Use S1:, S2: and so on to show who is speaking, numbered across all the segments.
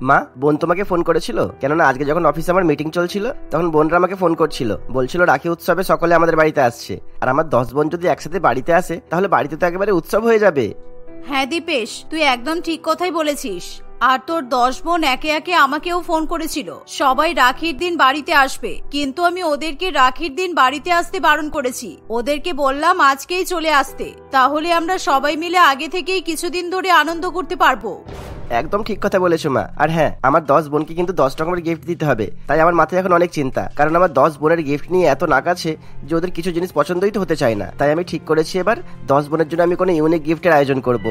S1: মা, বোন তোমাকে ফোন করেছিল? কেননা আজকে যখন অফিসে আমার মিটিং চলছিল তখন বোনরা আমাকে ফোন করছিল, বলছিল রাখি উৎসবে সকলে আমাদের বাড়িতে আসছে। আর আমার 10 বোন যদি একসাথে বাড়িতে আসে তাহলে বাড়িতে তো একেবারে উৎসব হয়ে যাবে।
S2: হ্যাঁ দীপেশ, তুই একদম ঠিক কথাই বলেছিস। আর তোর 10 বোন একে একে আমাকেও ফোন করেছিল, সবাই রাখির দিন বাড়িতে আসবে, কিন্তু আমি ওদেরকে রাখির দিন বাড়িতে আসতে বারণ করেছি। ওদেরকে বললাম আজকেই চলে আসতে, তাহলে আমরা সবাই মিলে আগে থেকেই কিছুদিন ধরে আনন্দ করতে পারবো।
S1: একদম ঠিক কথা বলেছো মা। আর হ্যাঁ, আমার 10 বোনকে কিন্তু 10 রকমের গিফট দিতে হবে, তাই আমার মাথায় এখন অনেক চিন্তা, কারণ আমার 10 বোনের গিফট নিয়ে এত নাক আছে যে ওদের কিছু জিনিস পছন্দই তো হতে চায় না। তাই আমি ঠিক করেছি এবার 10 বোনের জন্য আমি কোনো ইউনিক গিফটের আয়োজন করব।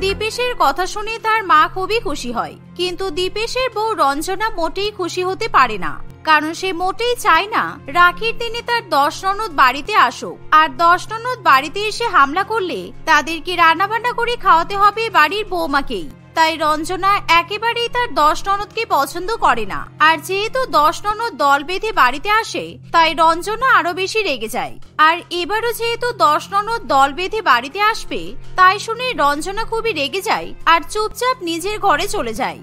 S2: দীপেশের কথা শুনে তার মা খুবই খুশি হয়, কিন্তু দীপেশের বউ রঞ্জনা মোটেই খুশি হতে পারে না, কারণ সে মোটেই চায় না রাখির দিনে তার 10 ননদ বাড়িতে আসুক। আর 10 ননদ বাড়িতে এসে হামলা করলে তাদেরকে রান্নাবান্না করে খাওয়াতে হবে বাড়ির বৌমাকেই। তাই রঞ্জনা একেবারেই তার 10 ননদকে পছন্দ করে না। আর যেহেতু 10 ননদ দল বেঁধে বাড়িতে আসে, তাই রঞ্জনা আরো বেশি রেগে যায়। আর এবারও যেহেতু 10 ননদ দল বেঁধে বাড়িতে আসবে, তাই শুনে রঞ্জনা খুবই রেগে যায় আর চুপচাপ নিজের ঘরে চলে যায়।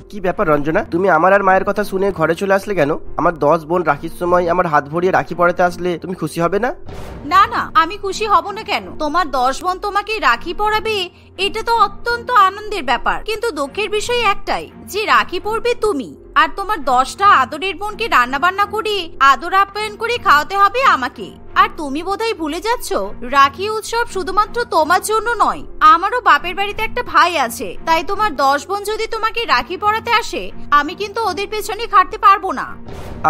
S1: কি ব্যাপার রঞ্জনা, তুমি আমার আর মায়ের কথা শুনে ঘরে চলে আসলে কেন? আমার 10 বোন রাখির সময় আমার হাত ভরিয়ে রাখি পরাতে আসলে তুমি খুশি হবে না?
S2: না না, আমি খুশি হব না কেন? তোমার 10 বোন তোমাকে রাখি পরাবে, এটা তো অত্যন্ত আনন্দের ব্যাপার, কিন্তু দুঃখের বিষয় একটাই যে রাখি পরবে তুমি, আর তোমার 10টা আদরের বোনকে রান্না বান্না করে আদর আপ্যায়ন করে খাওয়াতে হবে আমাকে। আর তুমি বোধহয় ভুলে যাচ্ছ রাখি উৎসব শুধুমাত্র তোমার জন্য নয়, আমারও বাপের বাড়িতে একটা ভাই আছে। তাই তোমার 10 বোন যদি তোমাকে রাখি পরাতে আসে, আমি কিন্তু ওদের পেছনে খাটতে পারবো না।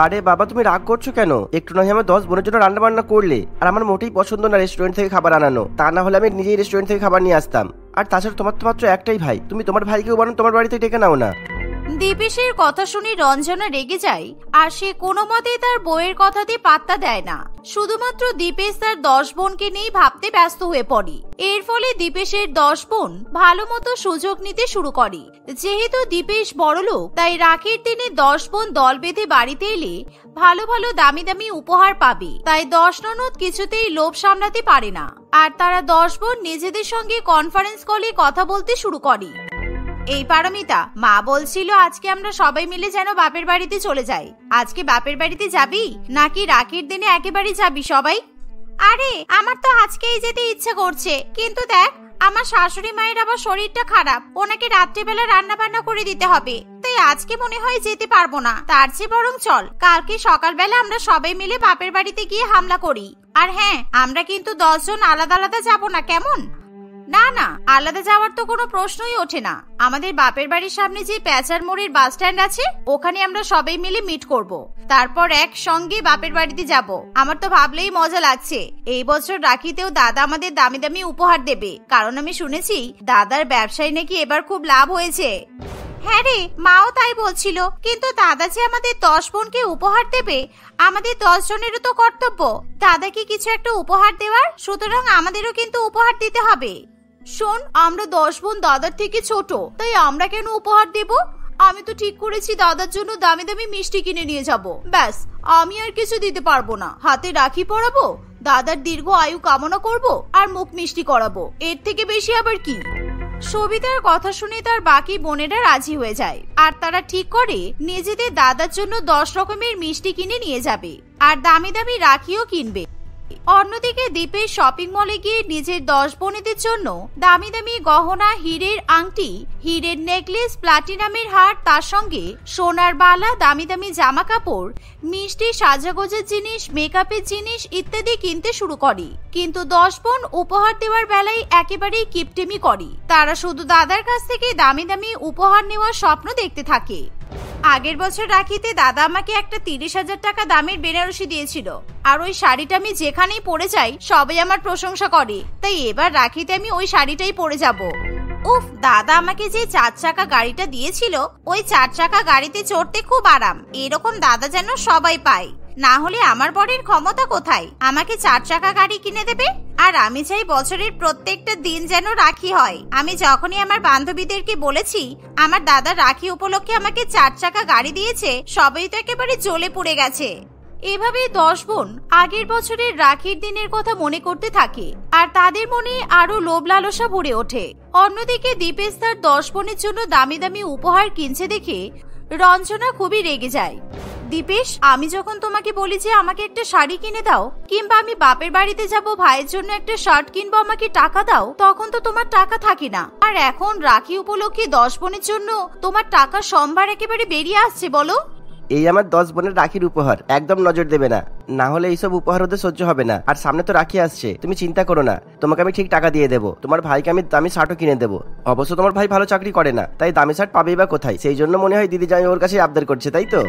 S1: আরে বাবা, তুমি রাগ করছো কেন? একটু নয় আমার 10 বোনের জন্য রান্না বান্না করলে, আর আমার মোটেই পছন্দ না রেস্টুরেন্ট থেকে খাবার আনানো। তা না হলে আমি নিজেই রেস্টুরেন্ট থেকে খাবার নিয়ে আসতাম। আর তাছাড়া তোমার তো মাত্র একটাই ভাই, তুমি তোমার ভাইকেও বরং তোমার বাড়িতে ডেকে নাও না।
S2: দীপেশের কথা শুনে রঞ্জনা রেগে যায়, আর সে কোনো মতেই তার বউয়ের কথাতে পাত্তা দেয় না। শুধুমাত্র দীপেশ তার 10 বোনকে নিয়ে ভাবতে ব্যস্ত হয়ে পড়ে। এর ফলে দীপেশের 10 বোন ভালো মতো সুযোগ নিতে শুরু করে। যেহেতু দীপেশ বড়লোক, তাই রাখির দিনে 10 বোন দল বেঁধে বাড়িতে এলে ভালো ভালো দামি দামি উপহার পাবে। তাই 10 ননদ কিছুতেই লোভ সামলাতে পারে না, আর তারা 10 বোন নিজেদের সঙ্গে কনফারেন্স কলে কথা বলতে শুরু করে। এই পারমিতা, মা বলছিল আজকে আমরা সবাই মিলে যেন বাপের বাড়িতে চলে যাই। আজকে বাপের বাড়িতে যাবি নাকি রাখির দিনে একেবারে যাবি সবাই? আরে আমার তো আজকেই যেতে ইচ্ছে করছে, কিন্তু দেখ আমার শাশুড়ি মায়ের আবার শরীরটা খারাপ, ওনাকে রাত্রিবেলা রান্না বান্না করে দিতে হবে, তাই আজকে মনে হয় যেতে পারবো না। তার চেয়ে বরং চল কালকে সকালবেলা আমরা সবাই মিলে বাপের বাড়িতে গিয়ে হামলা করি। আর হ্যাঁ, আমরা কিন্তু 10 জন আলাদা আলাদা যাবো না, কেমন? না না, আলাদা যাওয়ার তো কোনো প্রশ্নই ওঠে না। আমাদের বাপের বাড়ির সামনে যে প্যাচার মোড়ের বাস স্ট্যান্ড আছে, ওখানে আমরা সবাই মিলে মিট করব, তারপর একসঙ্গে বাপের বাড়িতে যাব। আমার তো ভাবলেই মজা লাগছে। এই বছর রাখিতেও দাদা আমাদের দামি দামি উপহার দেবে, কারণ আমি শুনেছি দাদার ব্যবসায় নাকি এবার খুব লাভ হয়েছে। হ্যাঁ রে, মাও তাই বলছিল, কিন্তু দাদা যে আমাদের 10 বোনকে উপহার দেবে, আমাদের 10 জনেরও তো কর্তব্য দাদাকে কিছু একটা উপহার দেওয়ার, সুতরাং আমাদেরও কিন্তু উপহার দিতে হবে। শোন, আমরা 10 বোন দাদার থেকে ছোট, তাই আমরা কেন উপহার দেব? আমি তো ঠিক করেছি দাদার জন্য দামি দামি মিষ্টি কিনে নিয়ে যাব, ব্যাস। আমি আর কিছু দিতে পারবো না। হাতে রাখি পরাবো, দাদার দীর্ঘ আয়ু কামনা করব, আর মুখ মিষ্টি করাবো, এর থেকে বেশি আবার কি? সবিতার কথা শুনে তার বাকি বোনেরা রাজি হয়ে যায়, আর তারা ঠিক করে নিজেদের দাদার জন্য 10 রকমের মিষ্টি কিনে নিয়ে যাবে, আর দামি দামি রাখিও কিনবে। অন্যদিকে দীপের শপিং মলে গিয়ে নিজের 10 বোনেদের জন্য দামি দামি গহনা, হীরের আংটি, হীরের নেকলেস, প্লাটিনামের হার, তার সঙ্গে সোনার বালা, দামি দামি জামা কাপড়, মিষ্টি, সাজাগোজের জিনিস, মেকআপের জিনিস ইত্যাদি কিনতে শুরু করে। কিন্তু 10 বোন উপহার দেওয়ার বেলায় একেবারেই কিপটেমি করে। তারা শুধু দাদার কাছ থেকে দামি দামি উপহার নেওয়ার স্বপ্ন দেখতে থাকে। আগের বছর রাখিতে দাদা আমাকে একটা 30,000 টাকা দামের বেনারসি দিয়েছিল, আর ওই শাড়িটা আমি যেখানেই পরে যাই সবাই আমার প্রশংসা করে, তাই এবার রাখিতে আমি ওই শাড়িটাই পরে যাব। উফ, দাদা আমাকে যে 4 চাকা গাড়িটা দিয়েছিল, ওই 4 চাকা গাড়িতে চড়তে খুব আরাম। এরকম দাদা যেন সবাই পায়, না হলে আমার বরের ক্ষমতা কোথায় আমাকে 4 চাকা গাড়ি কিনে দেবে? আর আমি চাই বছরের প্রত্যেকটা দিন যেন রাখি হয়। আমি যখনই আমার বান্ধবীদেরকে বলেছি আমার দাদা রাখি উপলক্ষে আমাকে 4 চাকা গাড়ি দিয়েছে, সবাই তো একেবারে জ্বলে পুড়ে গেছে। এভাবেই 10 বোন আগের বছরের রাখির দিনের কথা মনে করতে থাকে আর তাদের মনে আরো লোভ লালসা ভরে ওঠে। অন্যদিকে দীপেশ তার 10 বোনের জন্য দামি দামি উপহার কিনছে দেখে রঞ্জনা খুবই রেগে যায়। দীপেশ, আমি যখন তোমাকে বলি যে আমাকে একটা শাড়ি কিনে দাও কিংবা আমি বাপের বাড়িতে যাব ভাইয়ের জন্য একটা শার্ট কিনবো, আমাকে টাকা দাও, তখন তো তোমার টাকা থাকে না। আর এখন রাখি উপলক্ষে 10 বোনের জন্য তোমার টাকা সম্ভার একেবারে বেরিয়ে আসছে। বলো,
S1: এই আমার 10 বোনের রাখির উপহার, একদম নজর দেবে না, না হলে এইসব উপহার ওদের সহ্য হবে না। আর সামনে তো রাখি আসছে, তুমি চিন্তা করো না, তোমাকে আমি ঠিক টাকা দিয়ে দেবো। তোমার ভাইকে আমি দামি শার্টও কিনে দেবো। অবশ্য তোমার ভাই ভালো চাকরি করে না, তাই দামি শার্ট পাবেই বা কোথায়? সেই জন্য মনে হয় দিদি জামাই ওর কাছে আবদার করছে, তাই তো?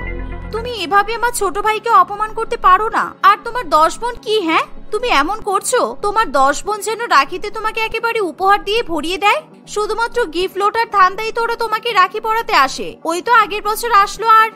S2: তুমি এভাবে আমার ছোট ভাইকে অপমান করতে পারো না। আর তোমার 10 বোন কি, হ্যাঁ তুমি এমন করছো? তোমার 10 বোন যেন রাখিতে তোমাকে একেবারে উপহার দিয়ে ভরিয়ে দেয়। শুধুমাত্র গিফট লোটার ধান্দাই তো ওরা তোমাকে রাখি পরাতে আসে। ওই তো আগের বছর আসলো, আর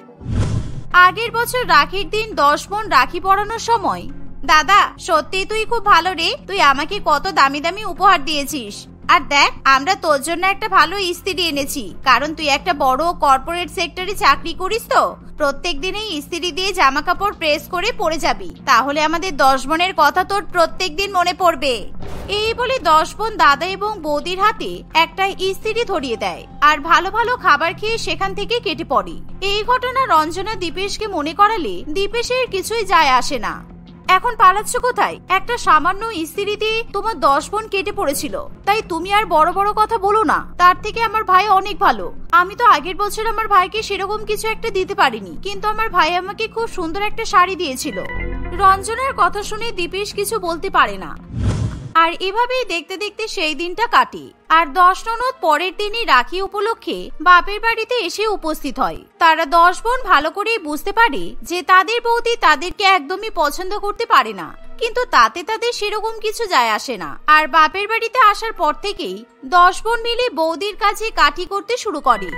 S2: আগের বছর রাখির দিন 10 বোন রাখি পরানোর সময়, দাদা সত্যি তুই খুব ভালো রে, তুই আমাকে কত দামি দামি উপহার দিয়েছিস। আর দেখ, আমরা তোর জন্য একটা ভালো ইস্ত্রি এনেছি, কারণ তুই একটা বড় কর্পোরেট সেক্টরে চাকরি করিস, তো প্রত্যেক দিনই ইস্ত্রি দিয়ে জামা কাপড় প্রেস করে পরে যাবি, তাহলে আমাদের 10 বোনের কথা তোর প্রত্যেক দিন মনে পড়বে। এই বলে 10 বোন দাদা এবং বৌদির হাতে একটা ইস্ত্রি ধরিয়ে দেয় আর ভালো ভালো খাবার খেয়ে সেখান থেকে কেটে পড়ে। এই ঘটনা রঞ্জনা দীপেশকে মনে করালে দীপেশের কিছুই যায় আসে না। এখন পালাচ্ছ কোথায়? একটা সামান্য ইস্ত্রিতে তোমার 10 বোন কেটে পড়েছিল, তাই তুমি আর বড় বড় কথা বলো না। তার থেকে আমার ভাই অনেক ভালো। আমি তো আগের বছর আমার ভাইকে সেরকম কিছু একটা দিতে পারিনি, কিন্তু আমার ভাই আমাকে খুব সুন্দর একটা শাড়ি দিয়েছিল। রঞ্জনার কথা শুনে দীপেশ কিছু বলতে পারে না। আর এভাবেই দেখতে দেখতে সেই দিনটা কাটে। আর 10 ননদ পরের দিনই রাখি উপলক্ষে বাপের বাড়িতে এসে উপস্থিত হয়। তারা 10 বোন ভালো করেই বুঝতে পারে যে তাদের বৌদি তাদেরকে একদমই পছন্দ করতে পারে না, কিন্তু তাতে তাদের সেরকম কিছু যায় আসে না। আর বাপের বাড়িতে আসার পর থেকেই 10 বোন মিলে বৌদির কাছে কাঠি করতে শুরু করে।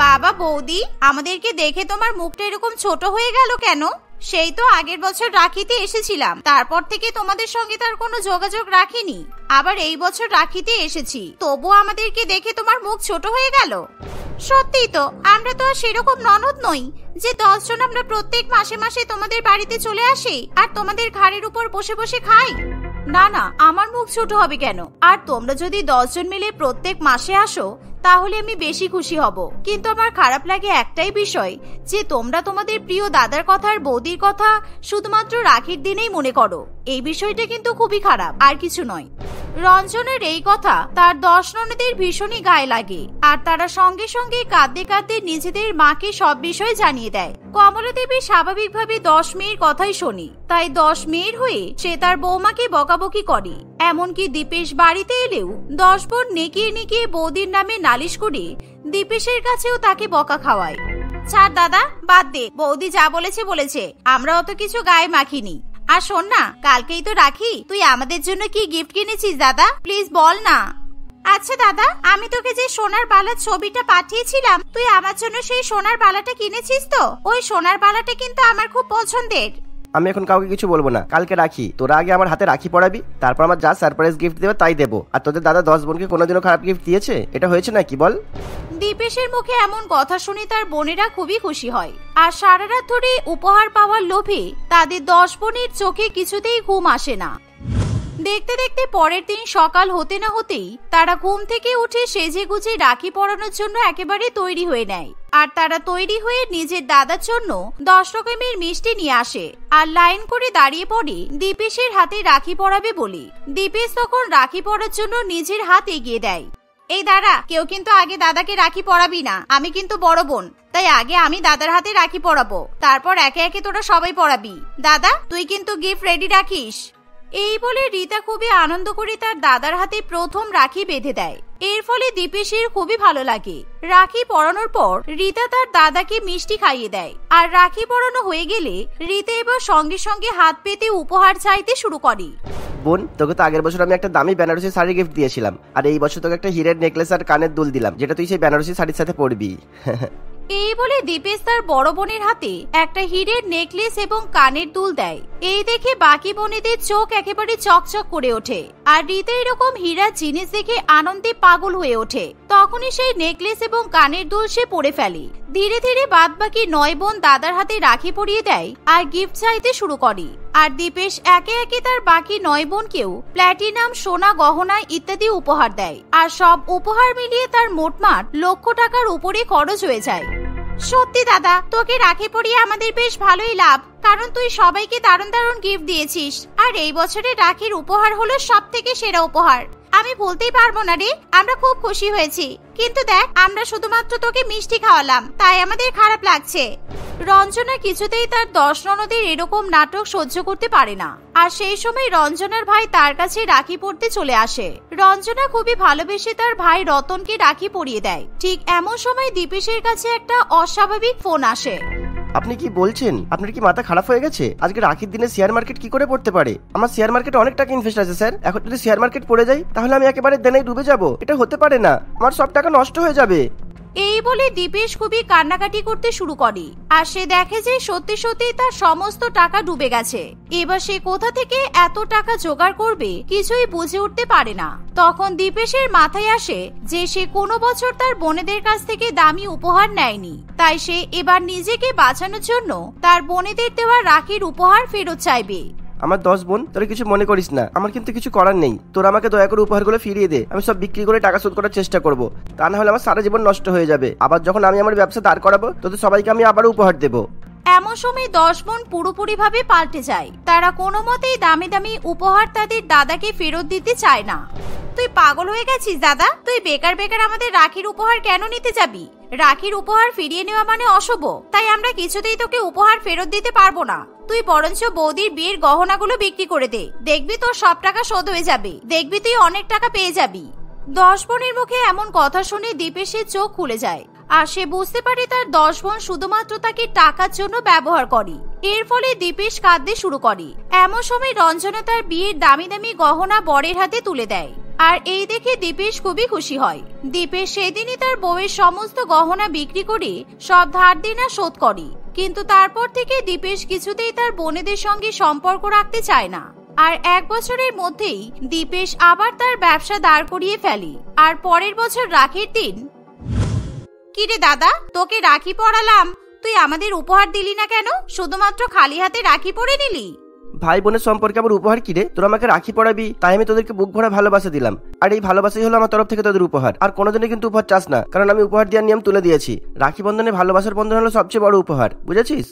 S2: বাবা বৌদি, আমাদেরকে দেখে তোমার মুখটা এরকম ছোট হয়ে গেল কেন? সেই তো আগের বছর রাখিতে এসেছিলাম, তারপর থেকে তোমাদের সঙ্গে তার কোনো যোগাযোগ রাখিনি। আবার এই বছর রাখিতে এসেছি, তবুও আমাদেরকে দেখে তোমার মুখ ছোট হয়ে গেল। সত্যি তো, আমরা তো আর সেরকম ননদ নই যে 10 জন আমরা প্রত্যেক মাসে মাসে তোমাদের বাড়িতে চলে আসি আর তোমাদের ঘাড়ের উপর বসে বসে খাই। না না, আমার মুখ ছোট হবে কেন? আর তোমরা যদি 10 জন মিলে প্রত্যেক মাসে আসো তাহলে আমি বেশি খুশি হব। কিন্তু আমার খারাপ লাগে একটাই বিষয়, যে তোমরা তোমাদের প্রিয় দাদার কথা আর বৌদির কথা শুধুমাত্র রাখির দিনেই মনে করো। এই বিষয়টা কিন্তু খুবই খারাপ, আর কিছু নয়। রঞ্জনের এই কথা তার 10 ননদের ভীষণই গায়ে লাগে, আর তারা সঙ্গে সঙ্গে কাঁদতে কাঁদতে নিজেদের মাকে সব বিষয় জানিয়ে দেয়। কমলা দেবী স্বাভাবিকভাবে 10 মেয়ের কথাই শোনে, তাই 10 মেয়ের হয়ে সে তার বৌমাকে বকাবকি করে। এমনকি দীপেশ বাড়িতে এলেও 10 বোন নেকিয়ে নেকিয়ে বৌদির নামে নালিশ করে দীপেশের কাছেও তাকে বকা খাওয়ায়। ছাড় দাদা, বাদ দে, বৌদি যা বলেছে বলেছে, আমরা অত কিছু গায়ে মাখিনি। আর শোন না, কালকেই তো রাখি, তুই আমাদের জন্য কি গিফট কিনেছিস দাদা? প্লিজ বল না। আচ্ছা দাদা, আমি তোকে যে সোনার বালার ছবিটা পাঠিয়েছিলাম, তুই আমার জন্য সেই সোনার বালাটা কিনেছিস তো? ওই সোনার বালাটা কিন্তু আমার খুব পছন্দের।
S1: আমি এখন কাউকে কিছু বলবো না, কালকে রাখি, তোরা আগে আমার হাতে রাখি পড়াবি, তারপর আমার যা সারপ্রাইজ গিফট দেবে তাই দেবো। আর তোদের দাদা 10 বোনকে কোনোদিনও খারাপ গিফট দিয়েছে? এটা হয়েছে নাকি বল?
S2: দীপেশের মুখে এমন কথা শুনে তার বোনেরা খুবই খুশি হয়। আর সারা রাত ধরে উপহার পাওয়ার লোভে তাদের 10 বোনের চোখে কিছুতেই ঘুম আসে না। দেখতে দেখতে পরের দিন সকাল হতে না হতেই তারা ঘুম থেকে উঠে সেজে গুজে রাখি পরানোর জন্য একেবারে তৈরি হয়ে নেয়। আর তারা তৈরি হয়ে নিজের দাদার জন্য 10 রকমের মিষ্টি নিয়ে আসে আর লাইন করে দাঁড়িয়ে পড়ে দীপেশের হাতে রাখি পরাবে বলে। দীপেশ তখন রাখি পরার জন্য নিজের হাত এগিয়ে দেয়। এই দাঁড়া, কেউ কিন্তু আগে দাদাকে রাখি পরাবি না, আমি কিন্তু বড় বোন, তাই আগে আমি দাদার হাতে রাখি পরাবো, তারপর একে একে তোরা সবাই পরাবি। দাদা, তুই কিন্তু গিফট রেডি রাখিস। এই বলে রীতা খুবই আনন্দ করে তার দাদার হাতে প্রথম রাখি বেঁধে দেয়। এর ফলে দীপেশের খুবই ভালো লাগে। রাখি পরানোর পর রীতা তার দাদাকে মিষ্টি খাইয়ে দেয়। আর রাখি পরানো হয়ে গেলে রীতা এবার সঙ্গে সঙ্গে হাত পেতে উপহার চাইতে শুরু করে।
S1: বোন, তোকে তো আগের বছর আমি একটা দামি বেনারসি শাড়ি গিফট দিয়েছিলাম, আর এই বছর তোকে একটা হীরের নেকলেস আর কানের দুল দিলাম, যেটা তুই সেই বেনারসি শাড়ির সাথে পরবি।
S2: এই বলে দীপেশ তার বড় বোনের হাতে একটা হীরের নেকলেস এবং কানের দুল দেয়। এই দেখে বাকি বোনেদের চোখ একেবারে চকচক করে ওঠে আর রীতা এরকম হীরার জিনিস দেখে আনন্দে পাগল হয়ে ওঠে। তখনই সেই নেকলেস এবং কানের দুল সে পরে ফেলে। ধীরে ধীরে বাদ বাকি 9 বোন দাদার হাতে রাখি পরিয়ে দেয় আর গিফট চাইতে শুরু করে। আর দীপেশ একে একে তার বাকি 9 বোনকেও প্ল্যাটিনাম, সোনা, গহনা ইত্যাদি উপহার দেয়। আর সব উপহার মিলিয়ে তার মোটমাট লক্ষ টাকার উপরে খরচ হয়ে যায়। সত্যি দাদা, তোকে রাখি পরিয়ে আমাদের বেশ ভালোই লাভ, কারণ তুই সবাইকে দারুণ দারুণ গিফট দিয়েছিস। আর এই বছরের রাখির উপহার হলো সবথেকে সেরা উপহার। আমি বলতেই পারবো না রে, আমরা খুব খুশি হয়েছি। কিন্তু দেখ, আমরা শুধুমাত্র তোকে মিষ্টি খাওয়ালাম, তাই আমাদের খারাপ লাগছে। রঞ্জনা কিছুতেই তার 10 ননদের এরকম নাটক সহ্য করতে পারে না। আর সেই সময় রঞ্জনার ভাই তার কাছে রাখি পরতে চলে আসে। রঞ্জনা খুবই ভালোবেসে তার ভাই রতনকে রাখি পরিয়ে দেয়। ঠিক এমন সময় দীপেশের কাছে একটা অস্বাভাবিক ফোন আসে।
S1: আপনি কি বলছেন? আপনার কি মাথা খারাপ হয়ে গেছে? আজকে রাখির দিনে শেয়ার মার্কেট কি করে পড়তে পারে? আমার শেয়ার মার্কেটে অনেক টাকা ইনভেস্ট আছে স্যার। এখন যদি শেয়ার মার্কেট পড়ে যায় তাহলে আমি একেবারে দেনায় ডুবে যাব। এটা হতে পারে না, আমার সব টাকা নষ্ট হয়ে যাবে।
S2: এই বলে দীপেশ খুবই কান্নাকাটি করতে শুরু করে। আর সে দেখে যে সত্যি সত্যি তার সমস্ত টাকা ডুবে গেছে। এবার সে কোথা থেকে এত টাকা জোগাড় করবে কিছুই বুঝে উঠতে পারে না। তখন দীপেশের মাথায় আসে যে সে কোনো বছর তার বোনেদের কাছ থেকে দামি উপহার নেয়নি, তাই সে এবার নিজেকে বাঁচানোর জন্য তার বোনেদের দেওয়া রাখির উপহার ফেরত চাইবে।
S1: আমার 10 বোন, তোরা কিছু মনে করিস না, আমার কিন্তু কিছু করার নেই। তোরা আমাকে দয়া করে উপহারগুলো ফিরিয়ে দে, আমি সব বিক্রি করে টাকা শোধ করার চেষ্টা করব। তা না হলে আমার সারা জীবন নষ্ট হয়ে যাবে। আবার যখন আমি আমার ব্যবসা দাঁড় করাবো তোদের সবাইকে আমি আবারও উপহার দেবো।
S2: এমন সময় 10 বোন পুরোপুরি ভাবে পাল্টে যায়। তারা কোনো মতেই দামি দামি উপহার তাদের দাদাকে ফেরত দিতে চায় না। তুই পাগল হয়ে গেছিস দাদা? তুই বেকার বেকার আমাদের রাখির উপহার কেন নিতে যাবি? রাখির উপহার ফিরিয়ে নেওয়া মানে অশুভ, তাই আমরা কিছুতেই তোকে উপহার ফেরত দিতে পারবো না। তুই বরঞ্চ বৌদির বিয়ের গহনাগুলো বিক্রি করে দে, দেখবি তোর সব টাকা শোধ হয়ে যাবে, দেখবি তুই অনেক টাকা পেয়ে যাবি। 10 বোনের মুখে এমন কথা শুনে দীপেশের চোখ খুলে যায়। আর সে বুঝতে পারে তার 10 বোন শুধুমাত্র তাকে টাকার জন্য ব্যবহার করে। এর ফলে দীপেশ কাঁদতে শুরু করে। এমন সময় রঞ্জনা তার বিয়ের দামি দামি গহনা বরের হাতে তুলে দেয়। আর এই দেখে দীপেশ খুবই খুশি হয়। দীপেশ সেদিনই তার বউয়ের সমস্ত গহনা বিক্রি করে সব ধার দেনা শোধ করে। কিন্তু তারপর থেকে দীপেশ কিছুতেই তার বোনেদের সঙ্গে সম্পর্ক রাখতে চায় না। আর 1 বছরের মধ্যেই দীপেশ আবার তার ব্যবসা দাঁড় করিয়ে ফেলে। আর পরের বছর রাখির দিন, কিরে দাদা, তোকে রাখি পরালাম, তুই আমাদের উপহার দিলি না কেন? শুধুমাত্র খালি হাতে রাখি পরে নিলি?
S1: ভাই বোনের সম্পর্কে আবার উপহার কি রে? তোরা আমাকে রাখি পড়াবি, তাই আমি তোদেরকে বুক ভরা ভালোবাসা দিলাম। আর এই ভালোবাসাই হলো আমার তরফ থেকে তোদের উপহার। আর কোনোদিনই কিন্তু উপহার চাস না, কারণ আমি উপহার দেওয়ার নিয়ম তুলে দিয়েছি। রাখি বন্ধনে ভালোবাসার বন্ধন হলো সবচেয়ে বড় উপহার, বুঝেছিস?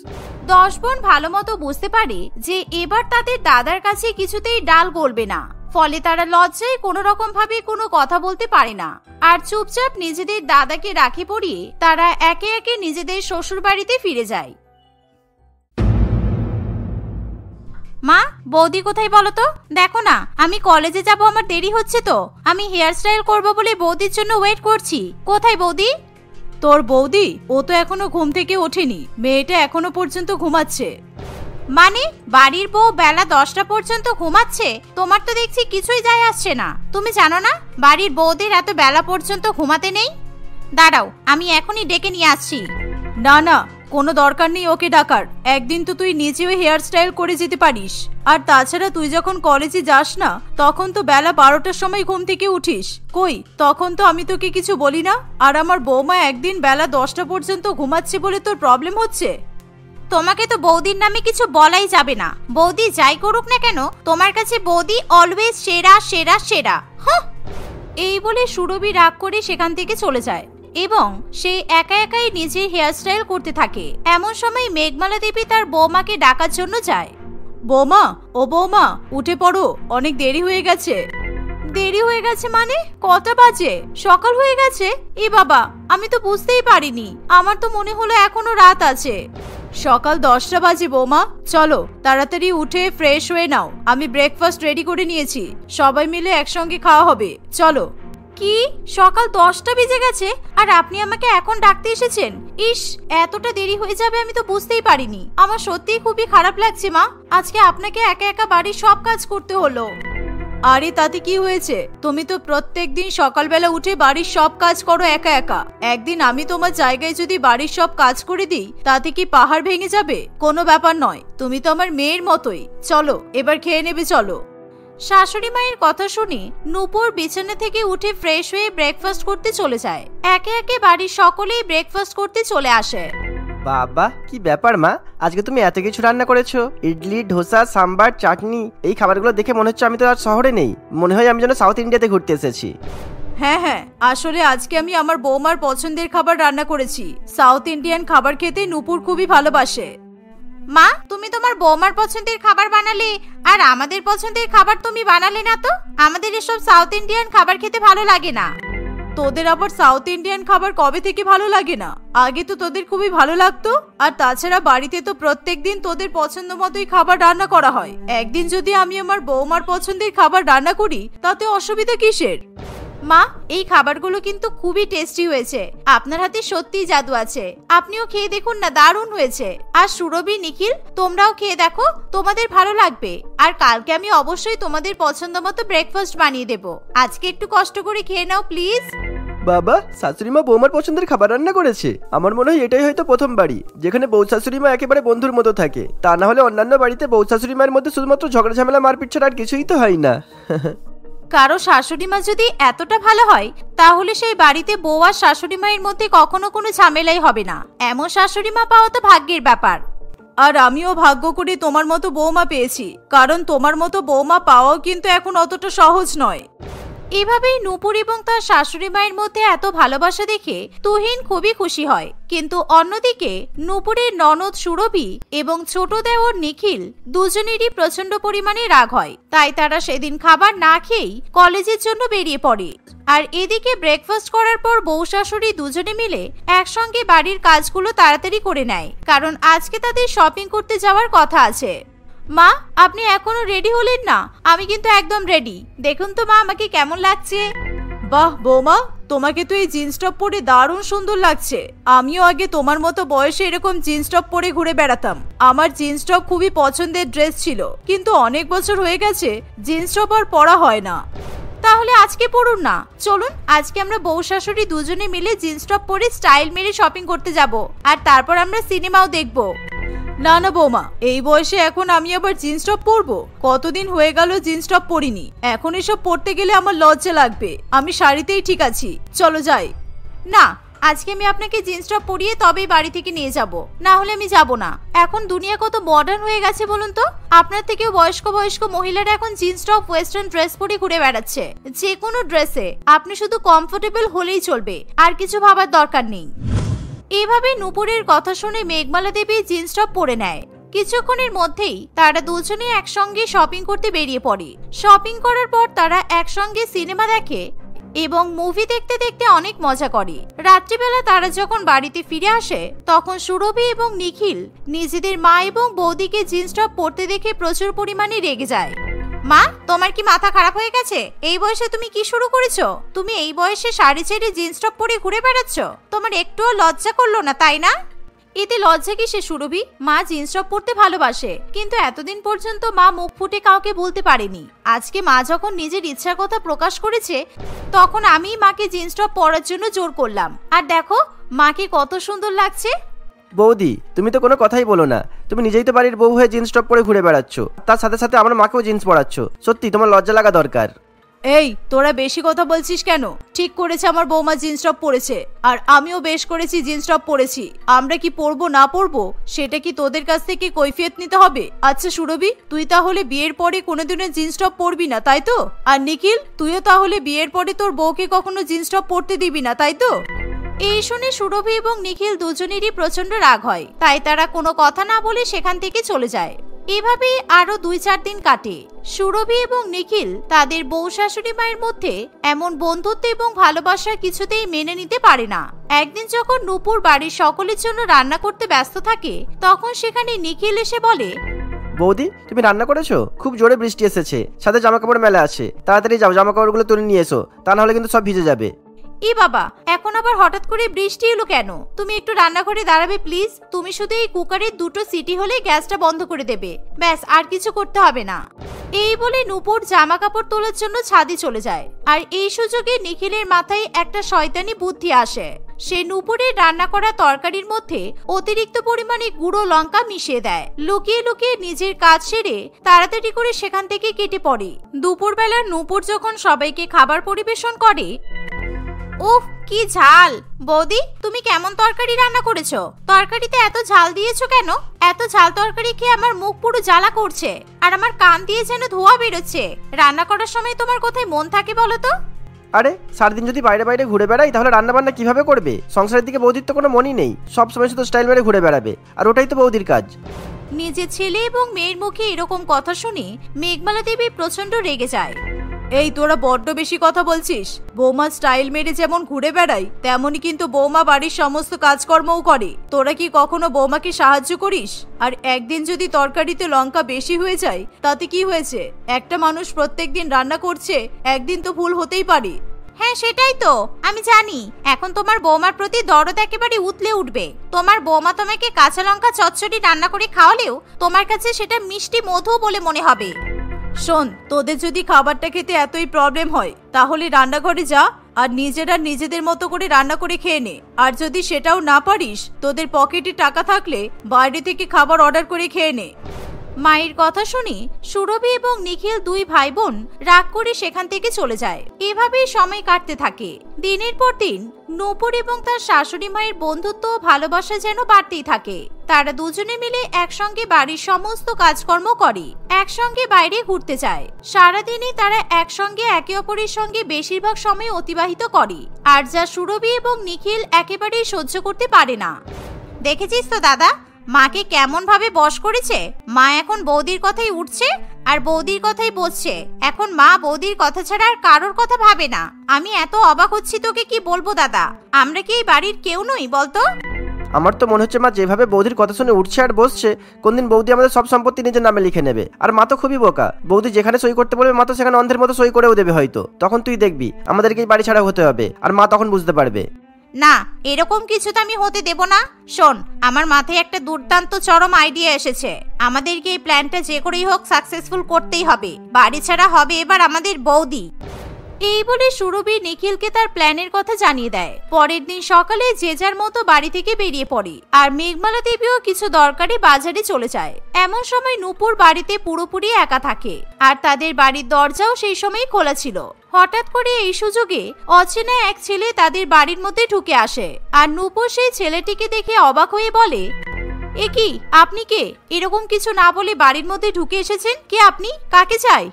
S2: 10 বোন ভালো মতো বুঝতে পারে যে এবার তাদের দাদার কাছে কিছুতেই ডাল গলবে না। ফলে তারা লজ্জায় কোনো রকম ভাবে কোনো কথা বলতে পারে না। আর চুপচাপ নিজেদের দাদাকে রাখি পরিয়ে তারা একে একে নিজেদের শ্বশুর বাড়িতে ফিরে যায়। মা, বৌদি কোথায় বলো তো? দেখো না, আমি কলেজে যাব, আমার দেরি হচ্ছে তো। আমি হেয়ার স্টাইল করবো বলে বৌদির জন্য ওয়েট করছি। কোথায় বৌদি?
S3: তোর বৌদি? ও তো এখনো ঘুম থেকে ওঠেনি, মেয়েটা এখনো পর্যন্ত ঘুমাচ্ছে।
S2: মানে বাড়ির বউ বেলা 10টা পর্যন্ত ঘুমাচ্ছে? তোমার তো দেখছি কিছুই যায় আসছে না। তুমি জানো না বাড়ির বউদের এত বেলা পর্যন্ত ঘুমাতে নেই? দাঁড়াও, আমি এখনই ডেকে নিয়ে আসছি।
S3: না না, কোনো দরকার নেই ওকে ডাকার। একদিন তো তুই নিজেও হেয়ার স্টাইল করে যেতে পারিস। আর তাছাড়া তুই যখন কলেজে যাস না তখন তো বেলা 12টার সময় ঘুম থেকে উঠিস। কই, তখন তো আমি তোকে কিছু বলি না। আর আমার বৌমা একদিন বেলা 10টা পর্যন্ত ঘুমাচ্ছে বলে তোর প্রবলেম হচ্ছে?
S2: তোমাকে তো বৌদির নামে কিছু বলাই যাবে না। বৌদি যাই করুক না কেন, তোমার কাছে বৌদি অলওয়েজ সেরা সেরা সেরা। এই বলে সুরভি রাগ করে সেখান থেকে চলে যায় এবং সে একা একাই নিজের হেয়ার স্টাইল করতে থাকে। এমন সময় মেঘমালা দেবী তার বৌমাকে ডাকার জন্য যায়।
S3: বৌমা, ও বৌমা, উঠে পড়ো, অনেক দেরি হয়ে গেছে।
S2: দেরি হয়ে গেছে মানে? কটা বাজে? সকাল হয়ে গেছে? এ বাবা, আমি তো বুঝতেই পারিনি। আমার তো মনে হলো এখনো রাত আছে।
S3: সকাল 10টা বাজে বৌমা। চলো তাড়াতাড়ি উঠে ফ্রেশ হয়ে নাও, আমি ব্রেকফাস্ট রেডি করে নিয়েছি, সবাই মিলে একসঙ্গে খাওয়া হবে, চলো।
S2: কি, সকাল 10টা বেজে গেছে আর আপনি আমাকে এখন ডাকতে এসেছেন? ইস, এতটা দেরি হয়ে যাবে আমি তো বুঝতেই পারিনি। আমার সত্যিই খুবই খারাপ লাগছে মা, আজকে আপনাকে একা একা বাড়ির সব কাজ করতে হলো।
S3: আরে তাতে কি হয়েছে? তুমি তো প্রত্যেকদিন সকালবেলা উঠে বাড়ির সব কাজ করো একা একা। একদিন আমি তোমার জায়গায় যদি বাড়ির সব কাজ করে দিই তাতে কি পাহাড় ভেঙে যাবে? কোনো ব্যাপার নয়, তুমি তো আমার মেয়ের মতোই। চলো এবার খেয়ে নেবে, চলো।
S2: শাশুড়ি মায়ের কথা শুনে নূপুর বিছানা থেকে উঠে ফ্রেশ হয়ে ব্রেকফাস্ট করতে চলে যায়। একে একে বাড়ির সকলেই ব্রেকফাস্ট করতে চলে আসে।
S1: বাবা, কি ব্যাপার মা, আজকে তুমি এত কিছু রান্না করেছো? ইডলি, ধোসা, সাম্বার, চাটনি, এই খাবারগুলো দেখে মনে হচ্ছে আমি তো আর শহরে নেই, মনে হয় আমি যেন সাউথ ইন্ডিয়াতে ঘুরতে এসেছি।
S3: হ্যাঁ হ্যাঁ, আসলে আজকে আমি আমার বৌমার পছন্দের খাবার রান্না করেছি। সাউথ ইন্ডিয়ান খাবার খেতে নূপুর খুবই ভালোবাসে।
S2: মা, তুমি তোমার বৌমার পছন্দের খাবার বানালে আর আমাদের পছন্দের খাবার তুমি বানালে না তো? আমাদের এসব সাউথ ইন্ডিয়ান খাবার খেতে ভালো লাগে না।
S3: তোদের আবার সাউথ ইন্ডিয়ান খাবার কবে থেকে ভালো লাগে না? আগে তো তোদের খুবই ভালো লাগতো। আর তাছাড়া বাড়িতে তো প্রত্যেকদিন তোদের পছন্দ মতোই খাবার রান্না করা হয়। একদিন যদি আমি আমার বৌমার পছন্দের খাবার রান্না করি তাতে অসুবিধা কিসের?
S2: মা, এই খাবারগুলো কিন্তু খুবই টেস্টি হয়েছে। আপনার হাতে সত্যিই জাদু আছে। আপনিও খেয়ে দেখুন না, দারুণ হয়েছে। আর সুরভি, নিখিল, তোমরাও খেয়ে দেখো, তোমাদের ভালো লাগবে। আর কালকে আমি অবশ্যই তোমাদের পছন্দ মতো ব্রেকফাস্ট বানিয়ে দেব। আজকে একটু কষ্ট করে খেয়ে নাও প্লিজ।
S1: বাবা, শাশুড়িমা বৌমার পছন্দের খাবার রান্না করেছে। আমার মনে হয় এটাই হয়তো প্রথম বাড়ি যেখানে বউ শাশুড়িমা একেবারে বন্ধুর মতো থাকে। তা না হলে অন্যান্য বাড়িতে বউ শাশুড়িমার মধ্যে শুধুমাত্র ঝগড়া ঝামেলা মারপিট ছাড়া আর কিছুই তো হয় না।
S2: কারো শাশুড়ি মা যদি এতটা ভালো হয় তাহলে সেই বাড়িতে বউ আর শাশুড়ি মায়ের মধ্যে কখনো কোনো ঝামেলাই হবে না। এমন শাশুড়ি মা পাওয়া তো ভাগ্যের ব্যাপার।
S3: আর আমিও ভাগ্য করে তোমার মতো বৌমা পেয়েছি, কারণ তোমার মতো বৌমা পাওয়াও কিন্তু এখন অতটা সহজ নয়।
S2: এভাবেই নূপুর এবং তার শাশুড়ি মায়ের মধ্যে এত ভালোবাসা দেখে তুহিন খুবই খুশি হয়। কিন্তু অন্যদিকে নূপুরের ননদ সুরভি এবং ছোট দেওর নিখিল দুজনেরই প্রচন্ড পরিমাণে রাগ হয়। তাই তারা সেদিন খাবার না খেয়েই কলেজের জন্য বেরিয়ে পড়ে। আর এদিকে ব্রেকফাস্ট করার পর বউ শাশুড়ি দুজনে মিলে একসঙ্গে বাড়ির কাজগুলো তাড়াতাড়ি করে নেয়, কারণ আজকে তাদের শপিং করতে যাওয়ার কথা আছে। মা, আপনি এখনো রেডি হলেন না? আমি কিন্তু একদম রেডি। দেখুন তো মা, আমাকে কেমন লাগছে।
S3: বাহ বৌমা, তোমাকে তো এই জিন্স টপ পরে দারুণ সুন্দর লাগছে। আমিও আগে তোমার মতো বয়সে এরকম জিন্স টপ পরে ঘুরে বেড়াতাম। আমার জিন্স টপ খুবই পছন্দের ড্রেস ছিল, কিন্তু অনেক বছর হয়ে গেছে জিন্স টপ আর পরা হয় না।
S2: তাহলে আজকে পড়ুন না। চলুন আজকে আমরা বউ শাশুড়ি দুজনে মিলে জিন্স টপ পরে স্টাইল মেরে শপিং করতে যাব, আর তারপর আমরা সিনেমাও দেখব।
S3: না না বৌমা, এই বয়সে এখন আমি আবার জিন্স টপ পরবো? কতদিন হয়ে গেল জিন্স টপ পরিনি। এখন এসব পরতে গেলে আমার লজ্জা লাগবে। আমি শাড়িতেই ঠিক আছি, চলো যাই।
S2: না, আজকে আমি আপনাকে জিন্স টপ পরিয়ে তবেই বাড়ি থেকে নিয়ে যাব, না হলে আমি যাব না। এখন দুনিয়া কত মডার্ন হয়ে গেছে বলুন তো। আপনার থেকেও বয়স্ক মহিলারা এখন জিন্স টপ, ওয়েস্টার্ন ড্রেস পরে ঘুরে বেড়াচ্ছে। যে কোনো ড্রেসে আপনি শুধু কমফোর্টেবল হলেই চলবে, আর কিছু ভাবার দরকার নেই। এভাবে নূপুরের কথা শুনে মেঘমালা দেবী জিন্স টপ পরে নেয়। কিছুক্ষণের মধ্যেই তারা দুজনে একসঙ্গে শপিং করতে বেরিয়ে পড়ে। শপিং করার পর তারা একসঙ্গে সিনেমা দেখে এবং মুভি দেখতে দেখতে অনেক মজা করে। রাত্রিবেলা তারা যখন বাড়িতে ফিরে আসে তখন সুরভি এবং নিখিল নিজেদের মা এবং বৌদিকে জিন্স টপ পরতে দেখে প্রচুর পরিমাণে রেগে যায়। মা, তোমার কি মাথা খারাপ হয়ে গেছে? এই বয়সে তুমি কি শুরু করেছো? তুমি এই বয়সে শাড়ি ছেড়ে জিন্স টপ পরে ঘুরে বেড়াচ্ছ? তোমার একটুও লজ্জা করলো না, তাই না? এতে লজ্জা কিসে সুরভি? মা জিন্স টপ পরতে ভালোবাসে, কিন্তু এতদিন পর্যন্ত মা মুখ ফুটে কাউকে বলতে পারেনি। আজকে মা যখন নিজের ইচ্ছার কথা প্রকাশ করেছে তখন আমি মাকে জিন্স টপ পরার জন্য জোর করলাম। আর দেখো মাকে কত সুন্দর লাগছে।
S1: বৌদি, তুমি তো কোনো কথাই বলো না। তুমি নিজেই তো বাড়ির বউ হয়ে জিন্স টপ পরে ঘুরে বেড়াচ্ছ, তার সাথে সাথে আমার মাকেও জিন্স পরাচ্ছ। সত্যি তোমার লজ্জা লাগা দরকার।
S3: এই, তোরা বেশি কথা বলছিস কেন? ঠিক করেছে আমার বৌমা জিন্স টপ পরেছে, আর আমিও বেশ করেছি জিন্স টপ পরেছি। আমরা কি পরবো না পরবো সেটা কি তোদের কাছ থেকে কৈফিয়ত নিতে হবে? আচ্ছা সুরভি, তুই তাহলে বিয়ের পরে কোনোদিনও জিন্স টপ পরবি না, তাই তো? আর নিখিল, তুইও তাহলে বিয়ের পরে তোর বউকে কখনো জিন্স টপ পরতে দিবি না, তাই তো?
S2: এই শুনে সুরভি এবং নিখিল দুজনেরই প্রচন্ড রাগ হয়। তাই তারা কোনো কথা না বলে সেখান থেকে চলে যায়। এভাবেই আরো 2-4 দিন কাটে। সুরভি এবং নিখিল তাদের বউ শাশুড়ি মায়ের মধ্যে এমন বন্ধুত্ব এবং ভালোবাসা কিছুতেই মেনে নিতে পারে না। একদিন যখন নূপুর বাড়ির সকলের জন্য রান্না করতে ব্যস্ত থাকে তখন সেখানে নিখিল এসে বলে,
S1: বৌদি, তুমি রান্না করেছো? খুব জোরে বৃষ্টি এসেছে, সাথে জামা কাপড় মেলা আছে। তাড়াতাড়ি যাও, জামা কাপড়গুলো তুলে নিয়ে এসো, তা না হলে কিন্তু সব ভিজে যাবে।
S2: ই বাবা, এখন আবার হঠাৎ করে বৃষ্টি এলো কেন? তুমি একটু রান্নাঘরে দাঁড়াবে প্লিজ। তুমি শুধু এই কুকারের 2টো সিটি হলে গ্যাসটা বন্ধ করে দেবে, ব্যাস, আর কিছু করতে হবে না। এই বলে নূপুর জামা কাপড় তোলার জন্য ছাদে চলে যায়। আর এই সুযোগে নিখিলের মাথায় একটা শয়তানি বুদ্ধি আসে। সে নূপুরের রান্না করা তরকারির মধ্যে অতিরিক্ত পরিমাণে গুঁড়ো লঙ্কা মিশিয়ে দেয়। লুকিয়ে লুকিয়ে নিজের কাজ সেরে তাড়াতাড়ি করে সেখান থেকে কেটে পড়ে। দুপুরবেলা নূপুর যখন সবাইকে খাবার পরিবেশন করে, উফ কি ঝাল! বৌদি, তুমি কেমন তরকারি রান্না করেছো? তরকারিতে এত ঝাল দিয়েছো কেন? এত ঝাল তরকারি খেয়ে আমার মুখ পুরো জ্বালা করছে, আর আমার কান দিয়ে যেন ধোঁয়া বেরোচ্ছে। রান্না করার সময় তোমার কোথায় মন থাকে বলো তো?
S1: আরে সারাদিন যদি বাইরে বাইরে ঘুরে বেড়াই তাহলে রান্না বান্না কিভাবে করবে? সংসারের দিকে বৌদির তো কোনো মনই নেই, সব সময় শুধু স্টাইল মেরে ঘুরে বেড়াবে, আর ওটাই তো বৌদির কাজ।
S2: নিজের ছেলে এবং মেয়ের মুখে এরকম কথা শুনে মেঘমালা দেবী প্রচন্ড রেগে যায়।
S3: এই তোরা বড্ড বেশি কথা বলছিস। বৌমা স্টাইল মেরে যেমন ঘুরে বেড়ায়, তেমনই কিন্তু বৌমা বাড়ির সমস্ত কাজকর্মও করে। তোরা কি কখনো বৌমাকে সাহায্য করিস? আর একদিন যদি তরকারিতে লঙ্কা বেশি হয়ে যায় তাতে কি হয়েছে? একটা মানুষ প্রত্যেকদিন রান্না করছে, একদিন তো ভুল হতেই পারে।
S2: হ্যাঁ সেটাই তো আমি জানি। এখন তোমার বৌমার প্রতি দরদ একেবারে উতলে উঠবে। তোমার বৌমা তোমাকে কাঁচা লঙ্কা চচ্চড়ি রান্না করে খাওয়ালেও তোমার কাছে সেটা মিষ্টি মধু বলে মনে হবে।
S3: শোন, তোদের যদি খাবারটা খেতে এতই প্রবলেম হয় তাহলে রান্নাঘরে যা আর নিজেরা নিজেদের মতো করে রান্না করে খেয়ে নে। আর যদি সেটাও না পারিস, তোদের পকেটে টাকা থাকলে বাইরে থেকে খাবার অর্ডার করে খেয়ে নে।
S2: মায়ের কথা শুনে সুরভি এবং নিখিল দুই ভাই বোন রাগ করে সেখান থেকে চলে যায়। এভাবেই সময় কাটতে থাকে। দিনের পর দিন নূপুর এবং তার শাশুড়ি মায়ের বন্ধুত্ব ও ভালোবাসা যেন বাড়তেই থাকে। তারা দুজনে মিলে একসঙ্গে বাড়ির সমস্ত কাজকর্ম করে, একসঙ্গে বাইরে ঘুরতে যায়। সারাদিনই তারা একসঙ্গে একে অপরের সঙ্গে বেশিরভাগ সময় অতিবাহিত করে, আর যা সুরভি এবং নিখিল একেবারেই সহ্য করতে পারে না। দেখেছিস তো দাদা, মাকে কেমন ভাবে বশ করেছে। মা এখন বৌদির কথাই উঠছে আর বৌদির কথাই বসছে। এখন মা বৌদির কথা ছাড়া আর কারোর কথা ভাবে না। আমি এত অবাক হচ্ছি, তোকে কি বলবো দাদা। আমরা কি এই বাড়ির কেউ নই বলতো?
S1: আমার তো মনে হচ্ছে মা যেভাবে বৌদির কথা শুনে উঠছে আর বসছে, কোনদিন বৌদি আমাদের সব সম্পত্তি নিজের নামে লিখে নেবে। আর মা তো খুবই বোকা, বৌদি যেখানে সই করতে বলবে মা তো সেখানে অন্ধের মতো সই করেও দেবে হয়তো। তখন তুই দেখবি আমাদেরকে এই বাড়ি ছাড়া হতে হবে, আর মা তখন বুঝতে পারবে।
S2: না, এরকম কিছু তো আমি হতে দেব না। শোন, আমার মাথায় একটা দুর্দান্ত চরম আইডিয়া এসেছে। আমাদেরকে এই প্ল্যানটা যে করেই হোক সাকসেসফুল করতেই হবে। বাড়ি ছাড়া হবে এবার আমাদের বৌদি। এই বলে সুরভি নিখিলকে তার প্ল্যানের কথা জানিয়ে দেয়। পরের দিন সকালে যে যার মতো বাড়ি থেকে বেরিয়ে পড়ে, আর মেঘমালা দেবীও কিছু দরকারি বাজারে চলে যায়। এমন সময় নূপুর বাড়িতে পুরোপুরি একা থাকে, আর তাদের বাড়ির দরজাও সেই সময় খোলা ছিল। হঠাৎ করে এই সুযোগে অচেনা এক ছেলে তাদের বাড়ির মধ্যে ঢুকে আসে, আর নূপুর সেই ছেলেটিকে দেখে অবাক হয়ে বলে, এ কি, আপনি কে? এরকম কিছু না বলে বাড়ির মধ্যে ঢুকে এসেছেন। কে আপনি? কাকে চাই?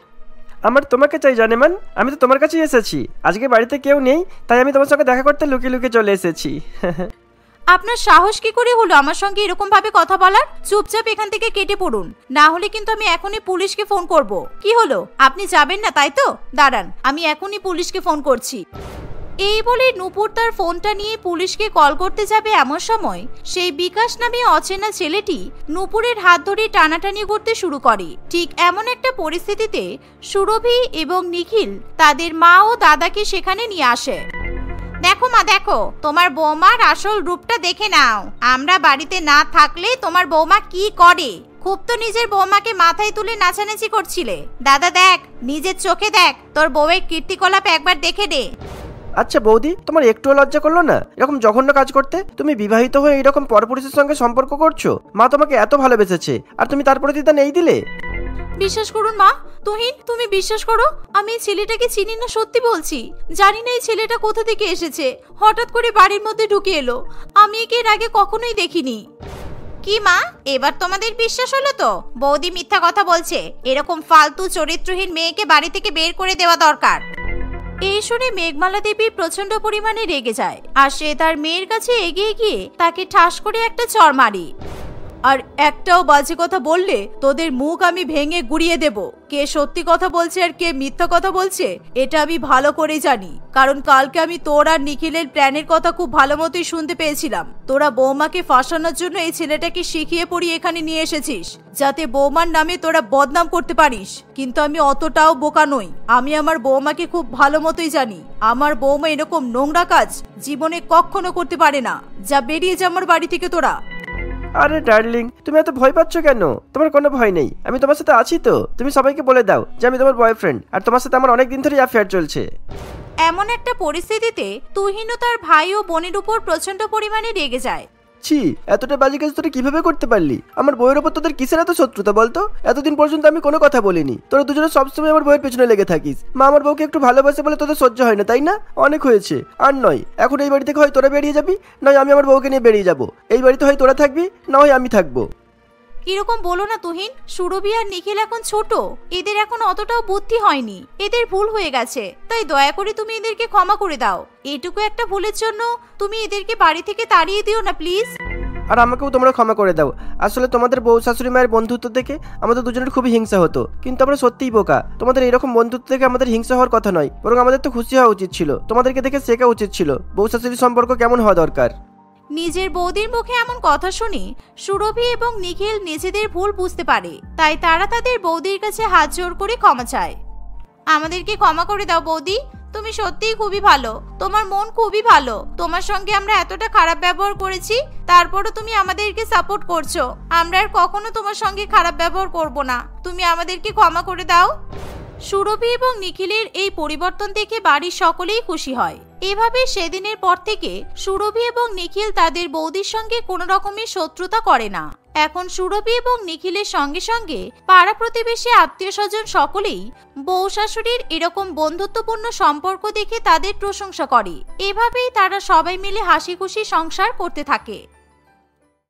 S1: আমার তোমাকে চাই জানেমান, আমি তো তোমার কাছেই এসেছি। আজকে বাড়িতে কেউ নেই, তাই আমি তোমার সঙ্গে দেখা করতে লুকিয়ে লুকিয়ে চলে এসেছি।
S3: আপনার সাহস কি করে হলো আমার সঙ্গে এরকম ভাবে কথা বলার? চুপচাপ এখান থেকে কেটে পড়ুন, না হলে কিন্তু আমি এখনই পুলিশকে ফোন করব। কি হলো, আপনি যাবেন না তাই তো? দাঁড়ান, আমি এখনই পুলিশকে ফোন করছি।
S2: এই বলে নূপুর তার ফোনটা নিয়ে পুলিশকে কল করতে যাবে। এমন সময় সেই বিকাশ নামে অচেনা ছেলেটি নূপুরের হাত ধরে টানাটানি করতে শুরু করে। ঠিক এমন একটা পরিস্থিতিতে সুরভি এবং নিখিল তাদের মা ও দাদাকে সেখানে নিয়ে আসে। দেখো মা, দেখো, তোমার বৌমার আসল রূপটা দেখে নাও। আমরা বাড়িতে না থাকলে তোমার বৌমা কি করে। খুব তো নিজের বৌমাকে মাথায় তুলে নাচানাচি করছিলে। দাদা দেখ, নিজের চোখে দেখ, তোর বউয়ের কীর্তিকলাপ একবার দেখে দে।
S1: আচ্ছা বৌদি, তোমার একটুও লজ্জা করলো না এরকম জঘন্য কাজ করতে? তুমি বিবাহিত হয়ে এরকম পরপুরুষের সঙ্গে সম্পর্ক করছো? মা তোমাকে এত ভালোবেসেছে আর তুমি তার প্রতিদান এই দিলে?
S3: বিশ্বাস করুন মা, তুহিন, তুমি বিশ্বাস করো, আমি এই ছেলেটাকে চিনি না, সত্যি বলছি। জানি না এই ছেলেটা কোথা থেকে এসেছে, হঠাৎ করে বাড়ির মধ্যে ঢুকে এলো। আমি একে এর আগে কখনোই দেখিনি।
S2: কি মা, এবার তোমাদের বিশ্বাস হলো তো? বৌদি মিথ্যা কথা বলছে। এরকম ফালতু চরিত্রহীন মেয়েকে বাড়ি থেকে বের করে দেওয়া দরকার।
S3: এই শুনে মেঘমালা দেবী প্রচন্ড পরিমাণে রেগে যায়, আর সে তার মেয়ের কাছে এগিয়ে গিয়ে তাকে ঠাস করে একটা চড় মারে। আর একটাও বাজে কথা বললে তোদের মুখ আমি ভেঙে গুড়িয়ে দেব। কে সত্যি কথা বলছে আর কে মিথ্যা কথা বলছে এটা আমি ভালো করে জানি, কারণ কালকে আমি তোর আর নিখিলের প্ল্যানের কথা খুব ভালো মতোই শুনতে পেয়েছিলাম। তোরা বৌমাকে ফাঁসানোর জন্য এই ছেলেটাকে শিখিয়ে পড়িয়ে এখানে নিয়ে এসেছিস, যাতে বৌমার নামে তোরা বদনাম করতে পারিস। কিন্তু আমি অতটাও বোকা নই, আমি আমার বৌমাকে খুব ভালো মতোই জানি। আমার বৌমা এরকম নোংরা কাজ জীবনে কখনো করতে পারে না। যা, বেরিয়ে যা আমার বাড়ি থেকে তোরা।
S1: আরে ডার্লিং, তুমি এত ভয় পাচ্ছ কেন? তোমার কোনো ভয় নেই, আমি তোমার সাথে আছি তো। তুমি সবাইকে বলে দাও যে আমি তোমার বয়ফ্রেন্ড, আর তোমার সাথে আমার অনেক দিন ধরে অ্যাফেয়ার চলছে।
S2: এমন একটা পরিস্থিতিতে তুহিনও তার ভাই ও বোনের উপর প্রচন্ড পরিমাণে রেগে যায়।
S1: ছি, এতটা বাজে কাজ তোরা কিভাবে করতে পারলি? আমার বইয়ের ওপর তোদের কিসের এত শত্রুতা বলতো? এতদিন পর্যন্ত আমি কোনো কথা বলিনি, তোরা দুজনে সবসময় আমার বইয়ের পেছনে লেগে থাকিস। মা আমার বউকে একটু ভালোবাসে বলে তোদের সহ্য হয় না, তাই না? অনেক হয়েছে, আর নয়। এখন এই বাড়ি থেকে হয় তোরা বেরিয়ে যাবি, নয় আমি আমার বউকে নিয়ে বেরিয়ে যাবো। এই বাড়িতে হয় তোরা থাকবি, না হয় আমি থাকবো।
S2: এরকম বলো না তুহিন, সুরভি আর নিখিল এখন ছোট, এদের এখন অতটাও বুদ্ধি হয়নি, এদের ভুল হয়ে গেছে, তাই দয়া করে তুমি এদেরকে ক্ষমা করে দাও। এটুকু একটা ভুলের জন্য তুমি এদেরকে বাড়ি থেকে তাড়িয়ে দিও না প্লিজ।
S1: আর আমাকেও তোমরা ক্ষমা করে দাও। আসলে তোমাদের বউ শাশুড়ি মায়ের বন্ধুত্ব দেখে আমাদের দুজনের খুবই হিংসা হতো, কিন্তু আমরা সত্যিই বোকা। তোমাদের এরকম বন্ধুত্ব দেখে আমাদের হিংসা হওয়ার কথা নয়, বরং আমাদের তো খুশি হওয়া উচিত ছিল। তোমাদেরকে দেখে শেখা উচিত ছিল বউ শাশুড়ির সম্পর্ক কেমন হওয়া দরকার।
S2: নিজের বৌদির মুখে এমন কথা শুনে সুরভি এবং নিখিল নিজেদের ভুল বুঝতে পারে, তাই তারা তাদের বৌদির কাছে হাত জোর করে ক্ষমা চায়। আমাদেরকে ক্ষমা করে দাও বৌদি, তুমি সত্যিই খুবই ভালো, তোমার মন খুবই ভালো। তোমার সঙ্গে আমরা এতটা খারাপ ব্যবহার করেছি, তারপরও তুমি আমাদেরকে সাপোর্ট করছো। আমরা আর কখনো তোমার সঙ্গে খারাপ ব্যবহার করব না, তুমি আমাদেরকে ক্ষমা করে দাও। সুরভি এবং নিখিলের এই পরিবর্তন দেখে বাড়ির সকলেই খুশি হয়। এভাবে সেদিনের পর থেকে সুরভি এবং নিখিল তাদের বৌদির সঙ্গে কোনো রকমের শত্রুতা করে না। এখন সুরভি এবং নিখিলের সঙ্গে সঙ্গে পাড়া প্রতিবেশী আত্মীয় স্বজন সকলেই বউ শাশুড়ির এরকম বন্ধুত্বপূর্ণ সম্পর্ক দেখে তাদের প্রশংসা করে। এভাবেই তারা সবাই মিলে হাসি খুশি সংসার করতে থাকে।